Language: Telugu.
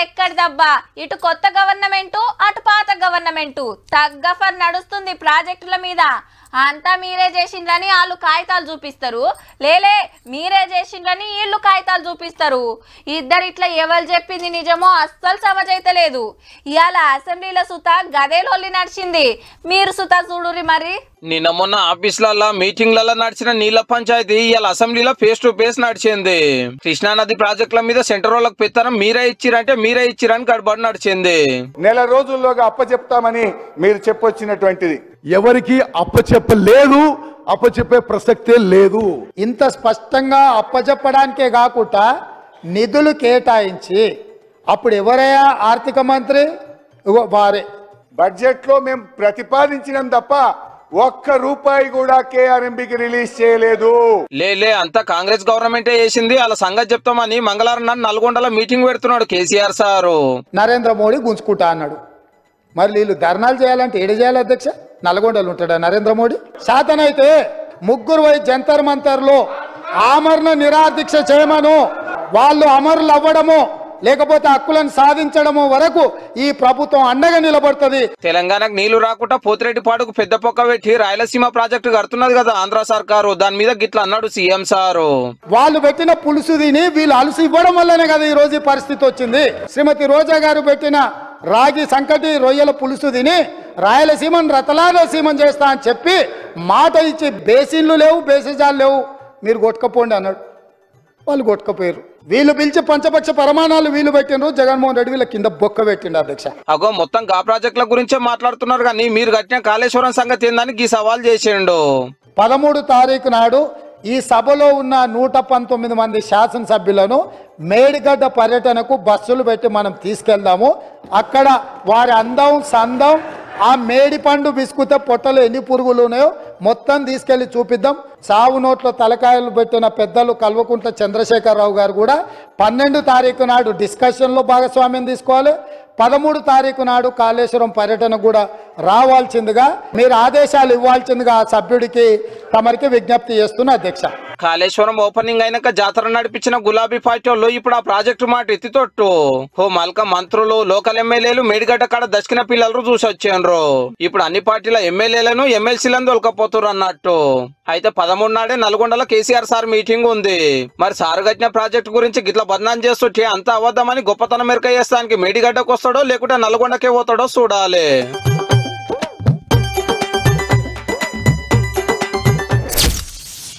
ఎక్కడిదబ్బా ఇటు కొత్త గవర్నమెంటు అటు పాత గవర్నమెంటు తగ్గఫర్ నడుస్తుంది ప్రాజెక్టుల మీద. అంతా మీరే చేసిండ్రని వాళ్ళు కాగితాలు చూపిస్తారు, లేలే మీరే చేసిండ్రని వీళ్ళు కాగితాలు చూపిస్తారు. ఇద్దరు ఇట్లా ఎవరు చెప్పింది నిజమో అస్సలు సమజైతలేదు. ఇవాళ అసెంబ్లీలో సుత గదేలొల్లి నడిచింది. మీరు సుత చూడురి మరి. నిన్న మొన్న ఆఫీసులలో మీటింగ్లలో నడిచిన నీళ్ల పంచాయతీ ఇవాళ అసెంబ్లీలో ఫేస్ టు ఫేస్ నడిచింది. కృష్ణానది ప్రాజెక్టుల మీద సెంటర్ వాళ్ళకి పెత్తనం మీరే ఇచ్చిరంటే మీరే ఇచ్చిరని గడబడి నడిచింది. నెల రోజుల్లోగా అప్పచెప్తామని మీరు చెప్పొచ్చినటువంటిది ఎవరికి అప్పచెప్పలేదు, అప్పచెప్పే ప్రసక్తే లేదు. ఇంత స్పష్టంగా అప్పచెప్పడానికే కాకుండా నిధులు కేటాయించి అప్పుడు ఎవరయ్యా ఆర్థిక మంత్రి? వారే. బడ్జెట్ లో మేము ప్రతిపాదించినాం తప్ప ఒక్క రూపాయి కూడా కేఆర్ఎంబికి రిలీజ్ చేయలేదు. లేలే అంతా కాంగ్రెస్ గవర్నమెంటే చేసింది. అలా సంగతి చెప్తామని మంగళవారం నాడు నల్గొండలో మీటింగ్ పెడుతున్నాడు కేసీఆర్ సారు. నరేంద్ర మోడీ గుంజుకుంటా అన్నాడు. మరి వీళ్ళు ధర్నాలు చేయాలంటే ఏడు చేయాలి అధ్యక్ష? నల్గొండలు ఉంటాడా నరేంద్ర మోడీ? శాతనైతే ముగ్గురు వై జంతర్ మంతర్లో ఆమరణ నిరాదీక్ష చేయమను, వాళ్ళు అమరులు అవ్వడము లేకపోతే హక్కులను సాధించడము వరకు ఈ ప్రభుత్వం అండగా నిలబడుతుంది. తెలంగాణకు నీళ్లు రాకుండా పోతిరెడ్డిపాడుకు పెద్ద పొక్క పెట్టి రాయలసీమ ప్రాజెక్టు కడుతున్నది కదా ఆంధ్ర సర్కారు, దాని మీద గిట్లా అన్నాడు సీఎం సారు. వాళ్ళు పెట్టిన పులుసు తిని వీళ్ళు అలసి ఇవ్వడం వల్లనే కదా ఈ రోజు ఈ పరిస్థితి వచ్చింది. శ్రీమతి రోజా గారు పెట్టిన రాగి సంకటి రొయ్యల పులుసు తిని రాయలసీమను రతలాలసీమను చేస్తా అని చెప్పి మాట ఇచ్చి బేసిన్లు లేవు, బేసిజాలు లేవు, మీరు కొట్టుకపోండి అన్నాడు. వాళ్ళు కొట్టుకపోయారు. వీళ్ళు పిలిచి పంచపక్ష ప్రమాణాలు వీళ్ళు పెట్టిండ్రు. జగన్మోహన్ రెడ్డి వీళ్ళ కింద బొక్క పెట్టిండు అధ్యక్ష. అగో మొత్తం గా ప్రాజెక్టుల గురించే మాట్లాడుతున్నారు కానీ మీరు కట్టిన కాళేశ్వరం సంగతి ఏందని ఈ సవాల్ చేసిండు. 13 తారీఖు నాడు ఈ సభలో ఉన్న 119 మంది శాసనసభ్యులను మేడిగడ్డ పర్యటనకు బస్సులు పెట్టి మనం తీసుకెళ్దాము. అక్కడ వారి అందం సందం, ఆ మేడి పండు బిస్కుతే పొట్టలు ఎన్ని పురుగులు ఉన్నాయో మొత్తం తీసుకెళ్లి చూపిద్దాం. సావు నోట్లో తలకాయలు పెట్టిన పెద్దలు కల్వకుంట్ల చంద్రశేఖరరావు గారు కూడా 12 తారీఖు నాడు డిస్కషన్లో భాగస్వామ్యం తీసుకోవాలి. 13 తారీఖు నాడు కాళేశ్వరం పర్యటన కూడా రావాల్సిందిగా మీరు ఆదేశాలు ఇవ్వాల్సిందిగా ఆ సభ్యుడికి తమరికి విజ్ఞప్తి చేస్తున్న అధ్యక్ష. కాళేశ్వరం ఓపెనింగ్ అయినాక జాతర నడిపించిన గులాబీ పార్టీ వాళ్ళు ఇప్పుడు ఆ ప్రాజెక్టు మాట ఎత్తితొట్టు మల్క మంత్రులు లోకల్ ఎమ్మెల్యేలు మేడిగడ్డ కాడ దశకిన పిల్లలు చూసి వచ్చారు. ఇప్పుడు అన్ని పార్టీల ఎమ్మెల్యేలను ఎమ్మెల్సీలను దొలకపోతున్నారు అన్నట్టు. అయితే 13 నాడే నల్గొండలో కేసీఆర్ సార్ మీటింగ్ ఉంది. మరి సార్ కట్టిన ప్రాజెక్టు గురించి గిట్లా బదనాం చేస్తుంటే అంత అవద్దమని గొప్పతనం మెరక చేస్తానికి మేడిగడ్డకు వస్తాడో లేకుంటే నల్గొండకే పోతాడో చూడాలి.